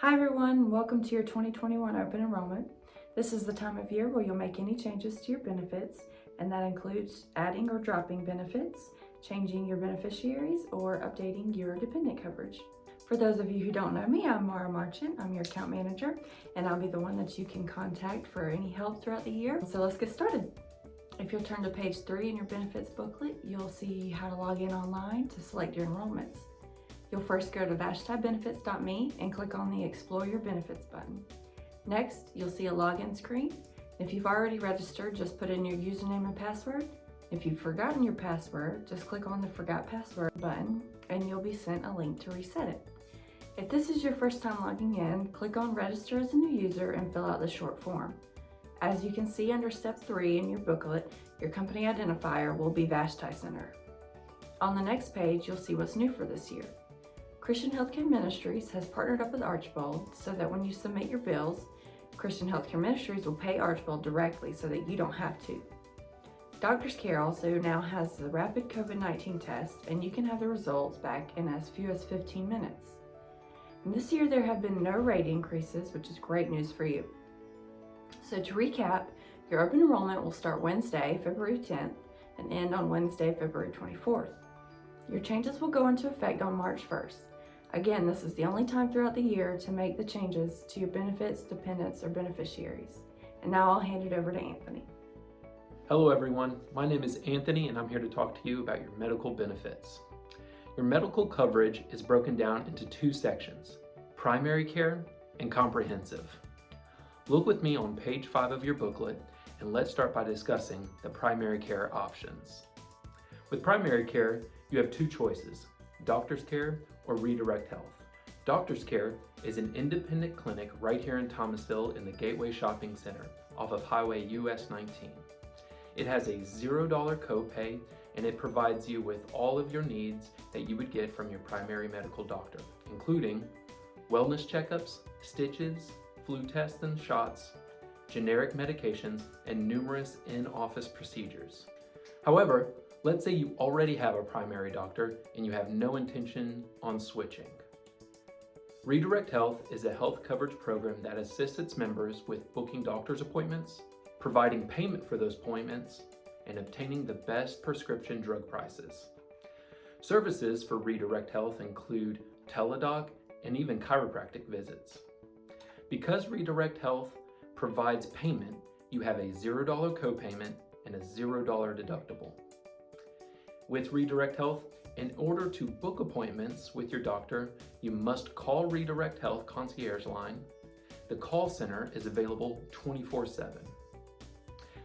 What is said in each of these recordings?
Hi everyone, welcome to your 2021 open enrollment. This is the time of year where you'll make any changes to your benefits, and that includes adding or dropping benefits, changing your beneficiaries, or updating your dependent coverage. For those of you who don't know me, I'm Mara Marchant. I'm your account manager, and I'll be the one that you can contact for any help throughout the year. So let's get started. If you'll turn to page 3 in your benefits booklet, you'll see how to log in online to select your enrollments. You'll first go to vashtibenefits.me and click on the Explore Your Benefits button. Next, you'll see a login screen. If you've already registered, just put in your username and password. If you've forgotten your password, just click on the Forgot Password button and you'll be sent a link to reset it. If this is your first time logging in, click on Register as a new user and fill out the short form. As you can see under step 3 in your booklet, your company identifier will be Vashti Center. On the next page, you'll see what's new for this year. Christian Healthcare Ministries has partnered up with Archbold so that when you submit your bills, Christian Healthcare Ministries will pay Archbold directly so that you don't have to. Doctor's Care also now has the rapid COVID-19 test, and you can have the results back in as few as 15 minutes. And this year there have been no rate increases, which is great news for you. So to recap, your open enrollment will start Wednesday, February 10th, and end on Wednesday, February 24th. Your changes will go into effect on March 1st. Again, this is the only time throughout the year to make the changes to your benefits, dependents, or beneficiaries. And now I'll hand it over to Anthony. Hello everyone, my name is Anthony and I'm here to talk to you about your medical benefits. Your medical coverage is broken down into 2 sections, primary care and comprehensive. Look with me on page 5 of your booklet and let's start by discussing the primary care options. With primary care, you have 2 choices, Doctor's Care or Redirect Health. Doctor's Care is an independent clinic right here in Thomasville in the Gateway Shopping Center off of Highway US 19. It has a $0 copay and it provides you with all of your needs that you would get from your primary medical doctor, including wellness checkups, stitches, flu tests and shots, generic medications, and numerous in-office procedures. However, let's say you already have a primary doctor and you have no intention on switching. Redirect Health is a health coverage program that assists its members with booking doctor's appointments, providing payment for those appointments, and obtaining the best prescription drug prices. Services for Redirect Health include teledoc and even chiropractic visits. Because Redirect Health provides payment, you have a $0 copayment and a $0 deductible. With Redirect Health, in order to book appointments with your doctor, you must call Redirect Health concierge line. The call center is available 24/7.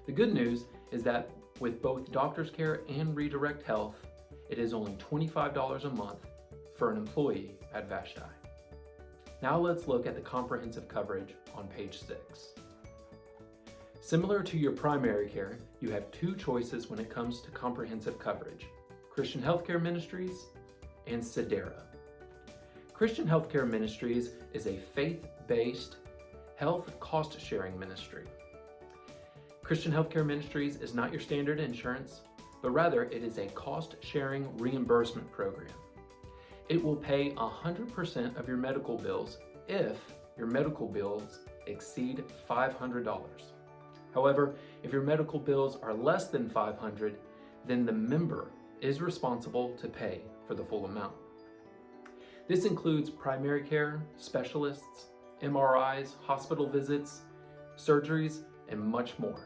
The good news is that with both Doctor's Care and Redirect Health, it is only $25 a month for an employee at Vashti. Now let's look at the comprehensive coverage on page 6. Similar to your primary care, you have 2 choices when it comes to comprehensive coverage, Christian Healthcare Ministries and Sedera. Christian Healthcare Ministries is a faith-based health cost-sharing ministry. Christian Healthcare Ministries is not your standard insurance, but rather it is a cost-sharing reimbursement program. It will pay 100% of your medical bills if your medical bills exceed $500. However, if your medical bills are less than $500, then the member is responsible to pay for the full amount. This includes primary care, specialists, MRIs, hospital visits, surgeries, and much more.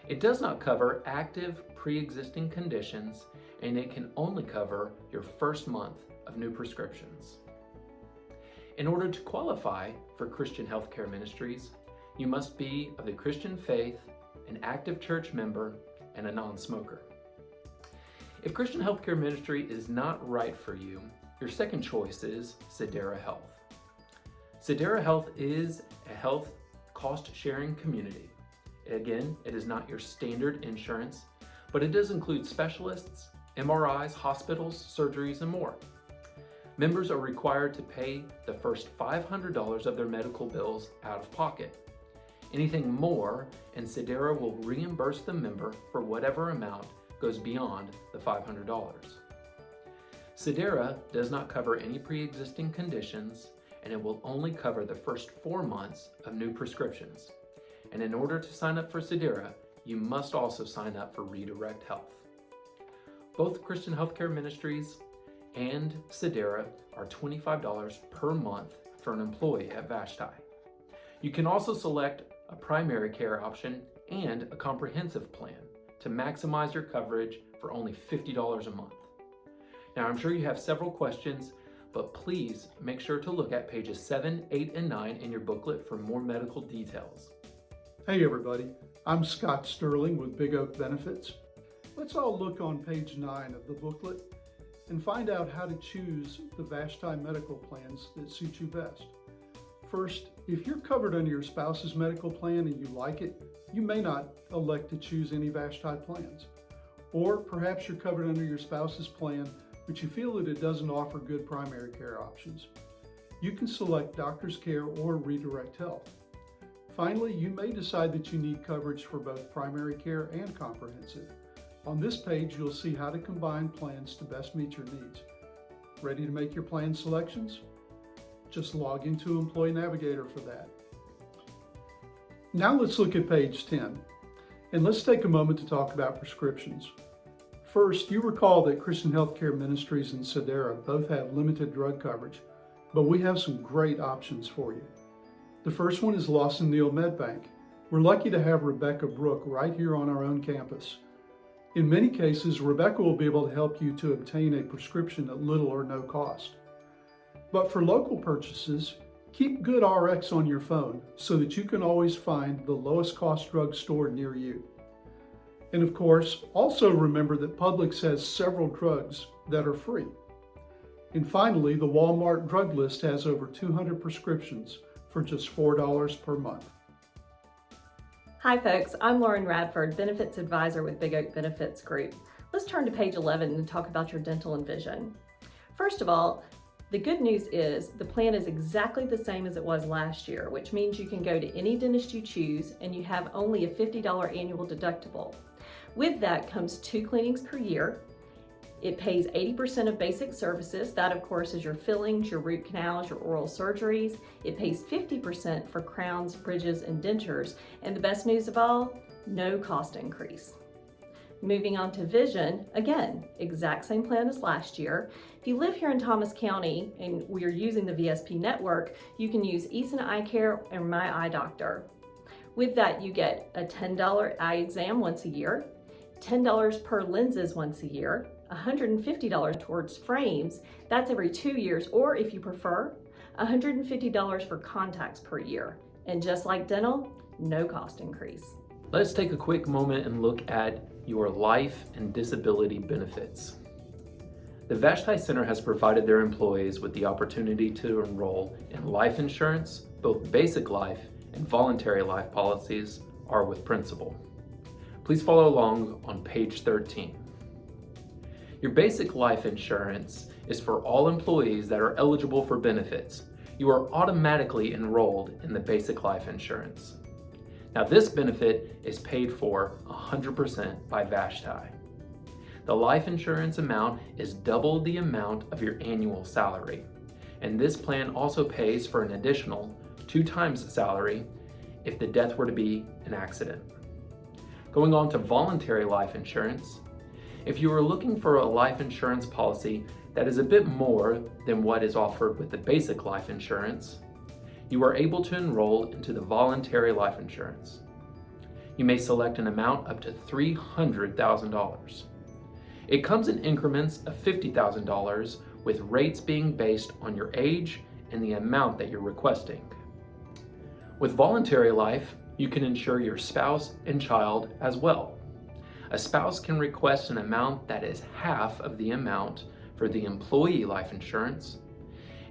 It does not cover active pre-existing conditions, and it can only cover your first month of new prescriptions. In order to qualify for Christian Healthcare Ministries, you must be of the Christian faith, an active church member, and a non-smoker. If Christian Healthcare Ministry is not right for you, your second choice is Sedera Health. Sedera Health is a health cost-sharing community. Again, it is not your standard insurance, but it does include specialists, MRIs, hospitals, surgeries, and more. Members are required to pay the first $500 of their medical bills out of pocket. Anything more, and Sedera will reimburse the member for whatever amount goes beyond the $500. Sedera does not cover any pre-existing conditions, and it will only cover the first 4 months of new prescriptions. And in order to sign up for Sedera, you must also sign up for Redirect Health. Both Christian Healthcare Ministries and Sedera are $25 per month for an employee at Vashti. You can also select a primary care option and a comprehensive plan to maximize your coverage for only $50 a month. Now, I'm sure you have several questions, but please make sure to look at pages 7, 8, and 9 in your booklet for more medical details. Hey everybody, I'm Scott Sterling with Big Oak Benefits. Let's all look on page 9 of the booklet and find out how to choose the Vashti medical plans that suit you best. First, if you're covered under your spouse's medical plan and you like it, you may not elect to choose any Vashti plans. Or perhaps you're covered under your spouse's plan, but you feel that it doesn't offer good primary care options. You can select Doctor's Care or Redirect Health. Finally, you may decide that you need coverage for both primary care and comprehensive. On this page, you'll see how to combine plans to best meet your needs. Ready to make your plan selections? Just log into Employee Navigator for that. Now let's look at page 10, and let's take a moment to talk about prescriptions. First, you recall that Christian Healthcare Ministries and Sedera both have limited drug coverage, but we have some great options for you. The first one is Lawson Neal MedBank. We're lucky to have Rebecca Brook right here on our own campus. In many cases, Rebecca will be able to help you to obtain a prescription at little or no cost. But for local purchases, keep Good RX on your phone so that you can always find the lowest cost drug store near you. And of course, also remember that Publix has several drugs that are free. And finally, the Walmart drug list has over 200 prescriptions for just $4 per month. Hi folks, I'm Lauren Radford, Benefits Advisor with Big Oak Benefits Group. Let's turn to page 11 and talk about your dental and vision. First of all, the good news is the plan is exactly the same as it was last year, which means you can go to any dentist you choose and you have only a $50 annual deductible. With that comes 2 cleanings per year. It pays 80% of basic services. That, of course, is your fillings, your root canals, your oral surgeries. It pays 50% for crowns, bridges, and dentures. And the best news of all, no cost increase. Moving on to vision, again, exact same plan as last year. If you live here in Thomas County and we're using the VSP network, you can use Eason Eye Care or My Eye Doctor. With that, you get a $10 eye exam once a year, $10 per lenses once a year, $150 towards frames, that's every 2 years, or if you prefer, $150 for contacts per year. And just like dental, no cost increase. Let's take a quick moment and look at your life and disability benefits. The Vashti Center has provided their employees with the opportunity to enroll in life insurance. Both basic life and voluntary life policies are with Principal. Please follow along on page 13. Your basic life insurance is for all employees that are eligible for benefits. You are automatically enrolled in the basic life insurance. Now, this benefit is paid for 100% by Vashti. The life insurance amount is double the amount of your annual salary, and this plan also pays for an additional 2 times the salary if the death were to be an accident. Going on to voluntary life insurance, if you are looking for a life insurance policy that is a bit more than what is offered with the basic life insurance, you are able to enroll into the voluntary life insurance. You may select an amount up to $300,000. It comes in increments of $50,000 with rates being based on your age and the amount that you're requesting. With voluntary life, you can insure your spouse and child as well. A spouse can request an amount that is half of the amount for the employee life insurance,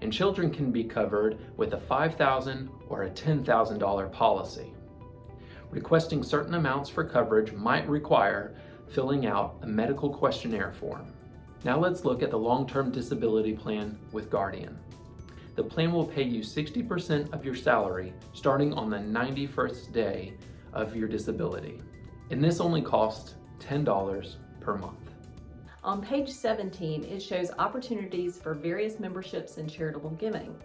and children can be covered with a $5,000 or a $10,000 policy. Requesting certain amounts for coverage might require filling out a medical questionnaire form. Now let's look at the long-term disability plan with Guardian. The plan will pay you 60% of your salary starting on the 91st day of your disability, and this only costs $10 per month. On page 17, it shows opportunities for various memberships and charitable giving.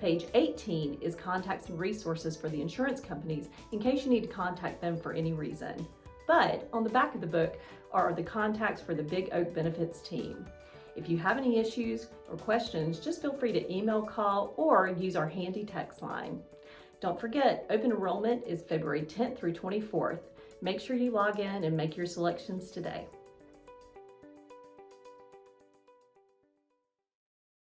Page 18 is contacts and resources for the insurance companies in case you need to contact them for any reason. But on the back of the book are the contacts for the Big Oak Benefits team. If you have any issues or questions, just feel free to email, call, or use our handy text line. Don't forget, open enrollment is February 10th through 24th. Make sure you log in and make your selections today.